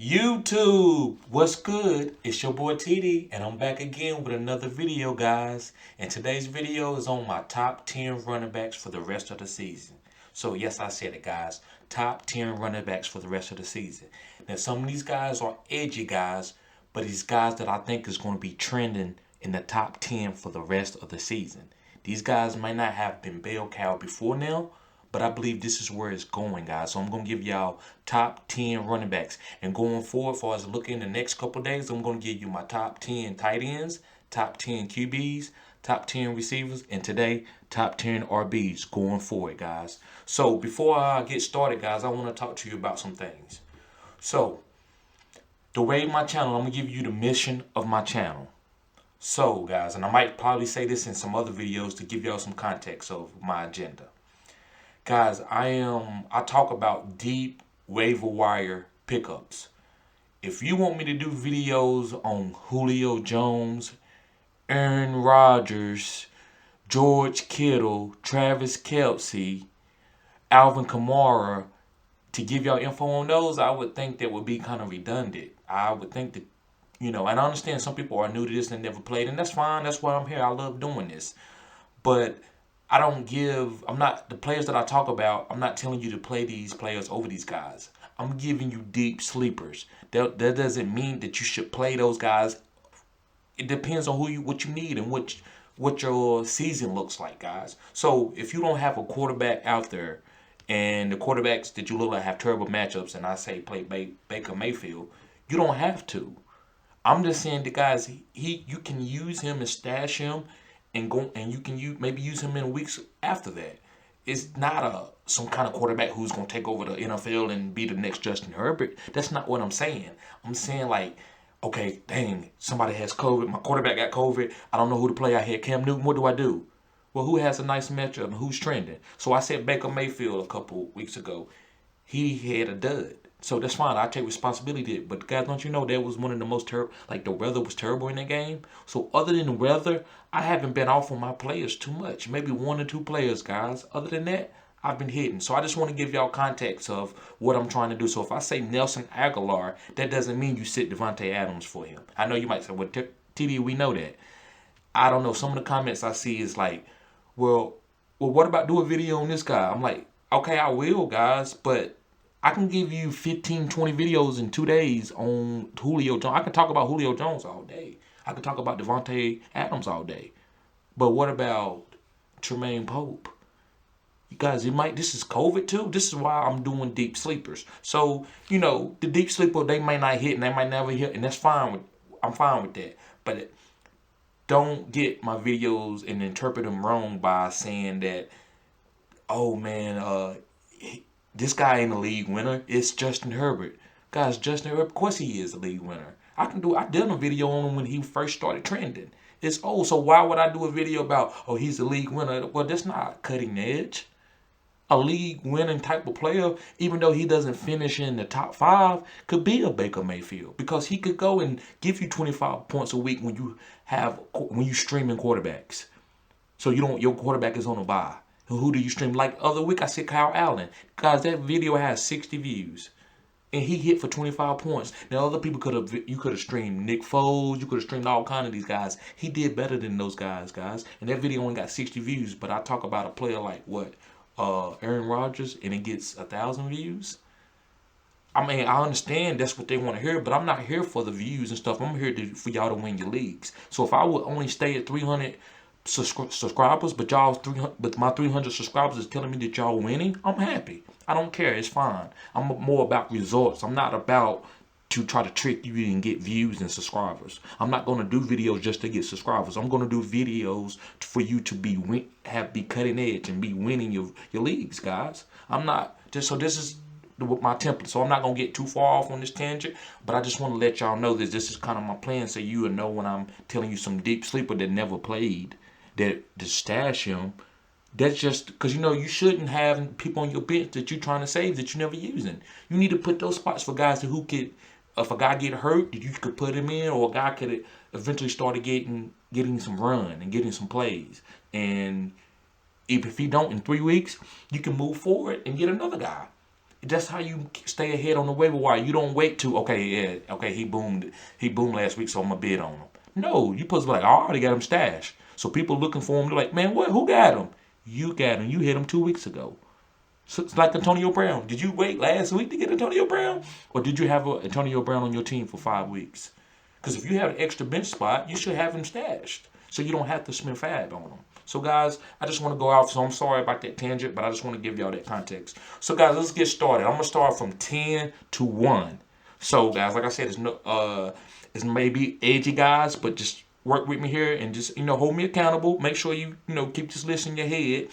YouTube, what's good? It's your boy TD, and I'm back again with another video, guys. And today's video is on my top 10 running backs for the rest of the season. So yes, I said it, guys. Top 10 running backs for the rest of the season. Now, some of these guys are edgy guys, but these guys that I think is going to be trending in the top 10 for the rest of the season. These guys might not have been bell cow before now, but I believe this is where it's going, guys. So I'm going to give y'all top 10 running backs. And going forward, for us looking the next couple days, I'm going to give you my top 10 tight ends, top 10 QBs, top 10 receivers, and today, top 10 RBs going forward, guys. So before I get started, guys, I want to talk to you about some things. So the way my channel, I'm going to give you the mission of my channel. So, guys, and I might probably say this in some other videos to give y'all some context of my agenda. Guys, I talk about deep waiver wire pickups. If you want me to do videos on Julio Jones, Aaron Rodgers, George Kittle, Travis Kelce, Alvin Kamara, to give y'all info on those, I would think that would be kind of redundant. I would think that, and I understand some people are new to this and never played, and that's fine. That's why I'm here. I love doing this. But I'm not, the players that I talk about, I'm not telling you to play these players over these guys. I'm giving you deep sleepers. That doesn't mean that you should play those guys. It depends on what you need and what your season looks like, guys. So if you don't have a quarterback out there and the quarterbacks that you look like have terrible matchups, and I say play Baker Mayfield, you don't have to. I'm just saying the guys, you can use him and stash him and you can maybe use him in weeks after that. It's not some kind of quarterback who's going to take over the NFL and be the next Justin Herbert. That's not what I'm saying. I'm saying like, okay, dang, somebody has COVID. My quarterback got COVID. I don't know who to play out here. Cam Newton, what do I do? Well, who has a nice matchup and who's trending? So I said Baker Mayfield a couple weeks ago. He had a dud. So that's fine. I take responsibility. But guys, don't you know that was one of the most terrible, like the weather was terrible in that game? So other than the weather, I haven't been off on my players too much. Maybe one or two players, guys. Other than that, I've been hitting. So I just want to give y'all context of what I'm trying to do. So if I say Nelson Aguilar, that doesn't mean you sit Devontae Adams for him. I know you might say, well, TD, we know that. I don't know. Some of the comments I see is like, well, what about do a video on this guy? I'm like, okay, I will, guys, but I can give you 15, 20 videos in 2 days on Julio Jones. I can talk about Julio Jones all day. I can talk about Devontae Adams all day. But what about Tremaine Pope? You guys, this is COVID too. This is why I'm doing deep sleepers. So, the deep sleeper, they may not hit and they might never hit, and that's fine. I'm fine with that. But don't get my videos and interpret them wrong by saying that, oh man, this guy ain't a league winner. It's Justin Herbert. Guys, Justin Herbert, of course he is a league winner. I did a video on him when he first started trending. It's old, so why would I do a video about, oh, he's a league winner? Well, that's not cutting edge. A league winning type of player, even though he doesn't finish in the top 5, could be a Baker Mayfield because he could go and give you 25 points a week when you streaming quarterbacks. So your quarterback is on a bye. Who do you stream? Like other week, I said Kyle Allen. Guys, that video has 60 views. And he hit for 25 points. Now, other people you could have streamed Nick Foles. You could have streamed all kinds of these guys. He did better than those guys. And that video only got 60 views. But I talk about a player like Aaron Rodgers, and it gets 1,000 views. I mean, I understand that's what they want to hear, but I'm not here for the views and stuff. I'm here for y'all to win your leagues. So if I would only stay at 300 subscribers, but my 300 subscribers is telling me that y'all winning, I'm happy. I don't care. It's fine. I'm more about results. I'm not about to try to trick you and get views and subscribers. I'm not going to do videos just to get subscribers. I'm going to do videos for you to be cutting edge and be winning your leagues, guys. I'm not just so this is my template. So I'm not going to get too far off on this tangent, but I just want to let y'all know that this is kind of my plan, so you will know when I'm telling you some deep sleeper that never played, that to stash him. That's just because you shouldn't have people on your bench that you're trying to save that you're never using. You need to put those spots for guys who could, if a guy get hurt, you could put him in, or a guy could eventually start getting some run and getting some plays. And if he don't in 3 weeks, you can move forward and get another guy. That's how you stay ahead on the waiver wire. You don't wait to, okay, yeah, okay, he boomed last week, so I'm gonna bid on him. No, you supposed to be like, I already got him stashed. So people looking for him, they're like, man, what? Who got him? You got him. You hit him 2 weeks ago. So it's like Antonio Brown. Did you wait last week to get Antonio Brown, or did you have Antonio Brown on your team for 5 weeks? Because if you have an extra bench spot, you should have him stashed, so you don't have to spend fab on him. So guys, I just want to go off. So I'm sorry about that tangent, but I just want to give y'all that context. So guys, let's get started. I'm gonna start from 10 to 1. So guys, like I said, it's maybe edgy guys, but just work with me here and just hold me accountable. Make sure you keep this list in your head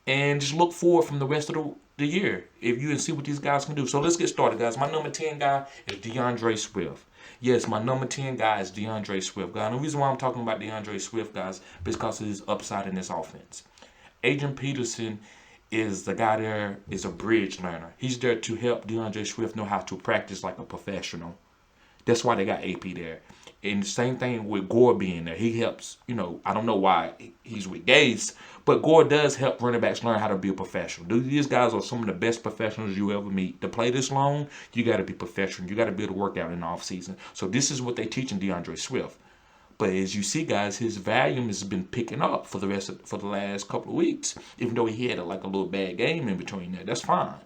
and just look forward from the rest of the year if you can see what these guys can do. So let's get started, guys. My number 10 guy is DeAndre Swift. Yes, my number 10 guy is DeAndre Swift, guys. And the reason why I'm talking about DeAndre Swift, guys, is because of his upside in this offense. Adrian Peterson is the guy there, is a bridge learner. He's there to help DeAndre Swift know how to practice like a professional. That's why they got AP there. And the same thing with Gore being there. He helps, I don't know why he's with Gates, but Gore does help running backs learn how to be a professional. These guys are some of the best professionals you ever meet. To play this long, you got to be professional. You got to be able to work out in the offseason. So this is what they teach in DeAndre Swift. But as you see, guys, his volume has been picking up for the last couple of weeks, even though he had a little bad game in between there. That's fine.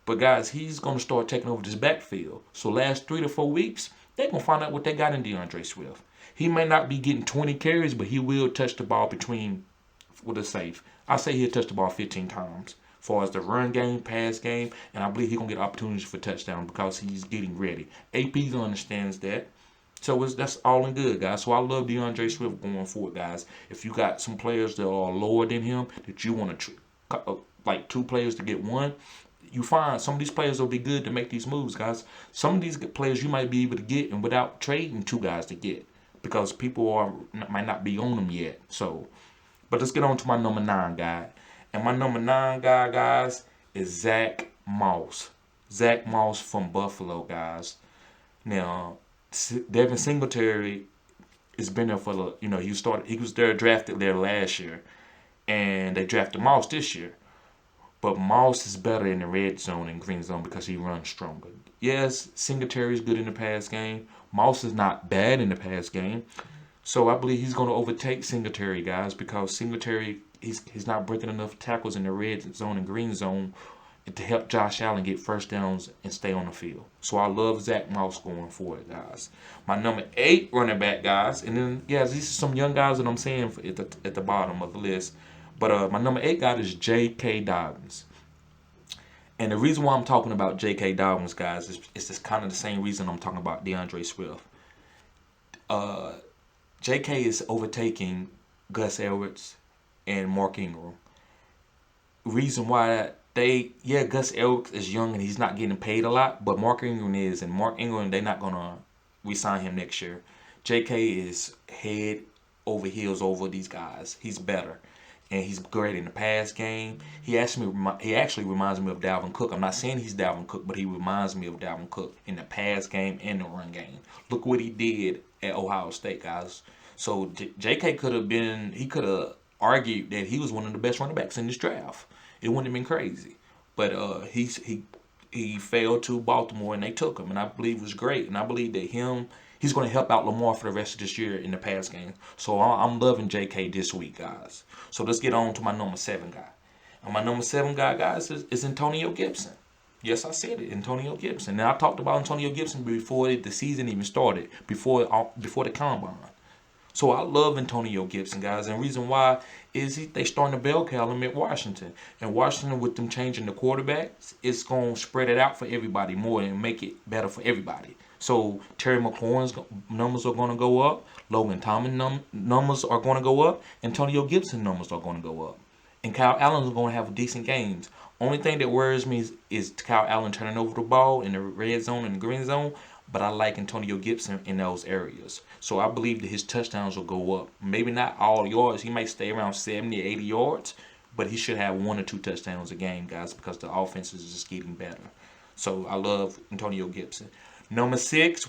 But guys, he's going to start taking over this backfield. So last 3 to 4 weeks, they're going to find out what they got in DeAndre Swift. He may not be getting 20 carries, but he will touch the ball with a safe. I say he'll touch the ball 15 times. As far as the run game, pass game, and I believe he's going to get opportunities for touchdown because he's getting ready. AP understands that. So that's all in good, guys. So I love DeAndre Swift going forward, guys. If you got some players that are lower than him, that you want to, like 2 players to get 1, you find some of these players will be good to make these moves, guys. Some of these players you might be able to get and without trading 2 guys to get because people might not be on them yet. So, but let's get on to my number 9 guy. And my number 9 guy, guys, is Zach Moss. Zach Moss from Buffalo, guys. Now, Devin Singletary has been there for he was there drafted there last year, and they drafted Moss this year. But Moss is better in the red zone and green zone because he runs stronger. Yes, Singletary is good in the pass game. Moss is not bad in the pass game. So I believe he's going to overtake Singletary, guys, because Singletary, he's not breaking enough tackles in the red zone and green zone to help Josh Allen get first downs and stay on the field. So I love Zach Moss going forward, guys. My number 8 running back, guys, and then, yeah, these are some young guys that I'm saying at the bottom of the list. But my number 8 guy is J.K. Dobbins. And the reason why I'm talking about J.K. Dobbins, guys, is just kind of the same reason I'm talking about DeAndre Swift. J.K. is overtaking Gus Edwards and Mark Ingram. Reason why Gus Edwards is young and he's not getting paid a lot, but Mark Ingram is. And Mark Ingram, they're not going to re-sign him next year. J.K. is head over heels over these guys. He's better. And he's great in the pass game. He actually reminds me of Dalvin Cook. I'm not saying he's Dalvin Cook, but he reminds me of Dalvin Cook in the pass game and the run game. Look what he did at Ohio State, guys. So J.K. could have argued that he was one of the best running backs in this draft. It wouldn't have been crazy. But he fell to Baltimore and they took him, and I believe it was great. And I believe that he's going to help out Lamar for the rest of this year in the pass game. So I'm loving J.K. this week, guys. So let's get on to my number 7 guy. And my number 7 guy, guys, is Antonio Gibson. Yes, I said it, Antonio Gibson. Now, I talked about Antonio Gibson before the season even started, before the combine. So I love Antonio Gibson, guys. And the reason why is they starting to bell cow him at Washington. And Washington, with them changing the quarterbacks, it's going to spread it out for everybody more and make it better for everybody. So Terry McLaurin's numbers are going to go up. Logan Thomas numbers are going to go up. Antonio Gibson numbers are going to go up. And Kyle Allen is going to have decent games. Only thing that worries me is Kyle Allen turning over the ball in the red zone and the green zone. But I like Antonio Gibson in those areas. So I believe that his touchdowns will go up. Maybe not all yards. He might stay around 70 or 80 yards. But he should have 1 or 2 touchdowns a game, guys, because the offense is just getting better. So I love Antonio Gibson. Number 6,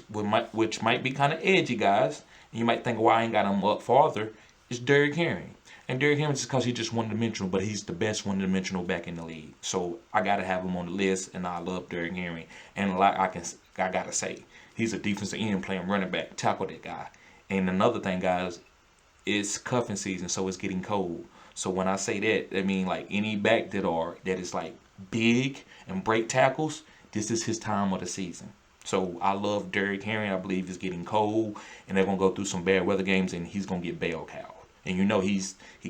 which might be kind of edgy, guys. And you might think, why I ain't got him up farther, is Derrick Henry. And Derrick Henry is because he's just one-dimensional, but he's the best one-dimensional back in the league. So I gotta have him on the list, and I love Derrick Henry. And like I gotta say, he's a defensive end playing running back, tackle that guy. And another thing, guys, it's cuffing season, so it's getting cold. So when I say that, I mean like any back that is like big and break tackles. This is his time of the season. So I love Derrick Henry. I believe it's getting cold, and they're gonna go through some bad weather games, and he's gonna get bell cowed. And you know he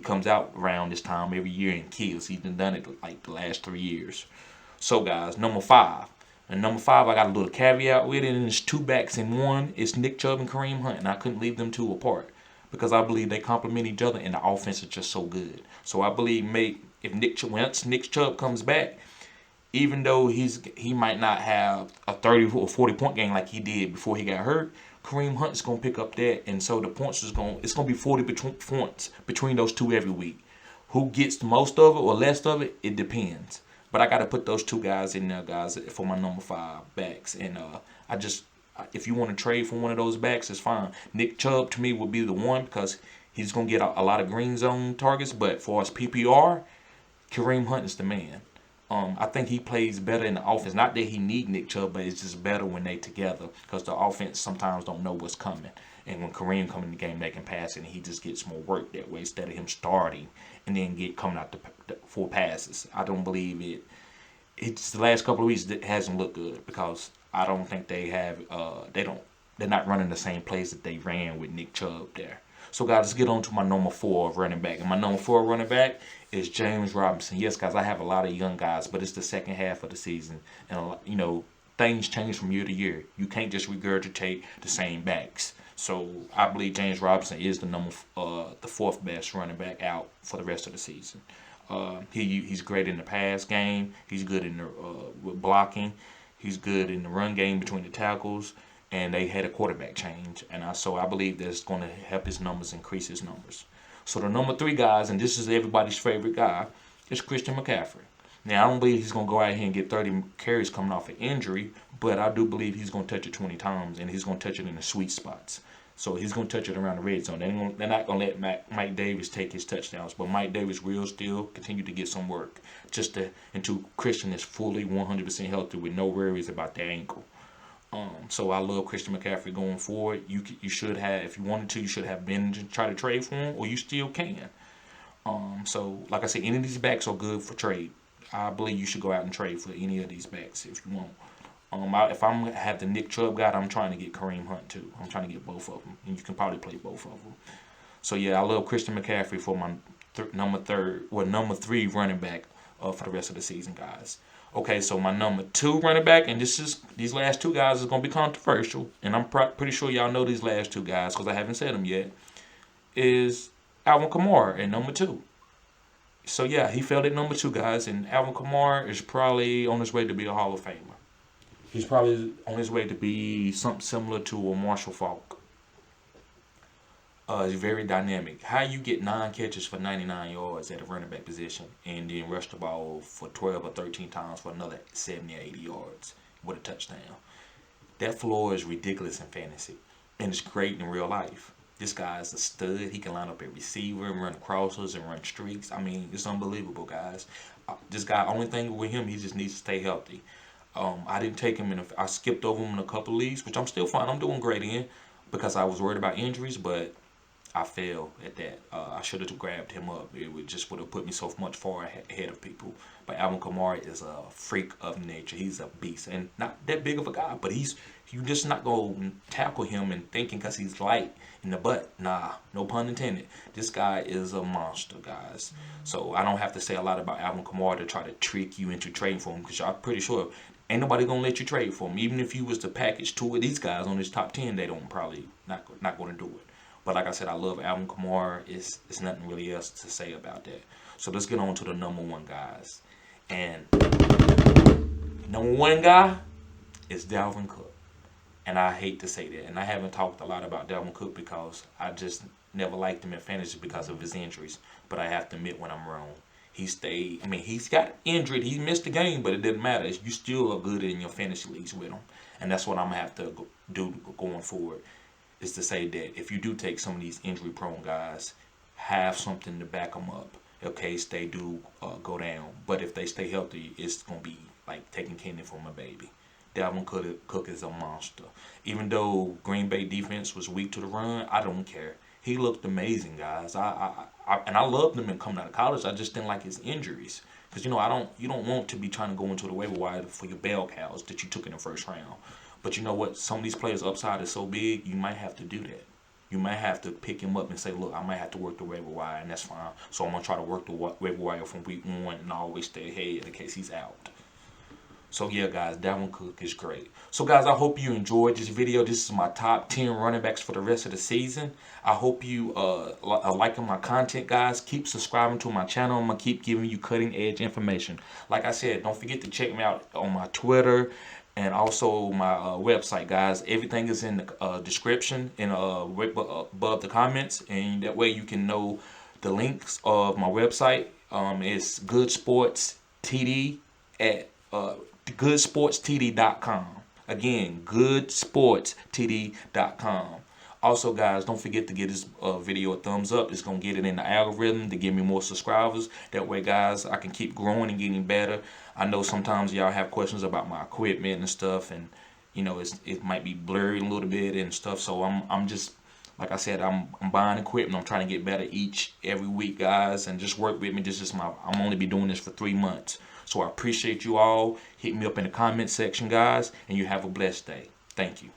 comes out around this time every year and kills. He's done it like the last 3 years. So guys, number five. And number five, I got a little caveat with it, and it's two backs in one. It's Nick Chubb and Kareem Hunt, and I couldn't leave them two apart because I believe they complement each other, and the offense is just so good. So I believe once Nick Chubb comes back, even though he might not have a 30 or 40 point game like he did before he got hurt, Kareem Hunt's gonna pick up that, and so the points it's gonna be 40 points between those two every week. Who gets the most of it or less of it, it depends. But I gotta put those two guys in there, guys, for my number five backs. And if you want to trade for one of those backs, it's fine. Nick Chubb to me would be the one because he's gonna get a lot of green zone targets. But for us PPR, Kareem Hunt is the man. I think he plays better in the offense. Not that he need Nick Chubb, but it's just better when they together because the offense sometimes don't know what's coming. And when Kareem come in the game, they can pass it, and he just gets more work that way instead of him starting and then coming out for passes. I don't believe it. It's the last couple of weeks that hasn't looked good because I don't think they have. They're not running the same plays that they ran with Nick Chubb there. So, guys, let's get on to my number four running back. And my number four running back is James Robinson. Yes, guys, I have a lot of young guys, but it's the second half of the season. And, things change from year to year. You can't just regurgitate the same backs. So, I believe James Robinson is the fourth best running back out for the rest of the season. He's great in the pass game. He's good in the with blocking. He's good in the run game between the tackles. And they had a quarterback change, and so I believe that's going to help his numbers, increase his numbers. So the number three guys, and this is everybody's favorite guy, is Christian McCaffrey. Now I don't believe he's going to go out here and get 30 carries coming off an injury, but I do believe he's going to touch it 20 times, and he's going to touch it in the sweet spots. So he's going to touch it around the red zone. They're not going to let Mike Davis take his touchdowns, but Mike Davis will still continue to get some work until Christian is fully 100% healthy with no worries about that ankle. So I love Christian McCaffrey going forward. You should have, if you wanted to, you should have been to try to trade for him, or you still can. So like I said, any of these backs are good for trade. I believe you should go out and trade for any of these backs if you want. If I'm gonna have the Nick Chubb guy, I'm trying to get Kareem Hunt too. I'm trying to get both of them, and you can probably play both of them. So yeah, I love Christian McCaffrey for my number three running back for the rest of the season, guys. Okay, so my number two running back, and these last two guys is gonna be controversial, and I'm pretty sure y'all know these last two guys because I haven't said them yet. Is Alvin Kamara at number two. So yeah, he fell at number two, guys, and Alvin Kamara is probably on his way to be a Hall of Famer. He's probably on his way to be something similar to a Marshall Faulk. He's very dynamic. How you get 9 catches for 99 yards at a running back position and then rush the ball for 12 or 13 times for another 70 or 80 yards with a touchdown. That floor is ridiculous in fantasy, and it's great in real life. This guy is a stud. He can line up a receiver and run crossers and run streaks. I mean, it's unbelievable, guys. This guy, only thing with him, he just needs to stay healthy. I didn't take him I skipped over him in a couple leagues, which I'm still fine. I'm doing great in because I was worried about injuries, but I failed at that. I should have grabbed him up. It would have put me so much far ahead of people. But Alvin Kamara is a freak of nature. He's a beast, and not that big of a guy. But you just not gonna tackle him and thinking because he's light in the butt. Nah, no pun intended. This guy is a monster, guys. So I don't have to say a lot about Alvin Kamara to try to trick you into trading for him because I'm pretty sure ain't nobody gonna let you trade for him. Even if you was to package two of these guys on his top 10, they don't probably not gonna do it. But like I said, I love Alvin Kamara. It's nothing really else to say about that. So let's get on to the number one guys. And number one guy is Dalvin Cook. And I hate to say that. And I haven't talked a lot about Dalvin Cook because I just never liked him in fantasy because of his injuries. But I have to admit when I'm wrong. He's got injured. He missed the game, but it didn't matter. You still are good in your fantasy leagues with him. And that's what I'm going to have to do going forward. Is to say that if you do take some of these injury-prone guys, have something to back them up in case they do go down. But if they stay healthy, it's gonna be like taking candy from a baby. Dalvin Cook is a monster. Even though Green Bay defense was weak to the run, I don't care. He looked amazing, guys. And I loved him in coming out of college. I just didn't like his injuries because you don't want to be trying to go into the waiver wire for your bell cows that you took in the first round. But you know what? Some of these players' upside is so big, you might have to do that. You might have to pick him up and say, look, I might have to work the waiver wire, and that's fine. So I'm going to try to work the waiver wire from week 1 and always stay ahead in case he's out. So yeah, guys, Dalvin Cook is great. So guys, I hope you enjoyed this video. This is my top 10 running backs for the rest of the season. I hope you liking my content, guys. Keep subscribing to my channel. I'm going to keep giving you cutting edge information. Like I said, don't forget to check me out on my Twitter and also my website, guys. Everything is in the description and above the comments, and that way you can know the links of my website. It's GoodeSports TD at GoodeSportsTD.com. Again, GoodeSportsTD.com. Also, guys, don't forget to give this video a thumbs up. It's going to get it in the algorithm to give me more subscribers. That way, guys, I can keep growing and getting better. I know sometimes y'all have questions about my equipment and stuff, and it might be blurry a little bit and stuff. So I'm just, like I said, I'm buying equipment. I'm trying to get better every week, guys, and just work with me. I'm only be doing this for 3 months. So I appreciate you all. Hit me up in the comment section, guys, and you have a blessed day. Thank you.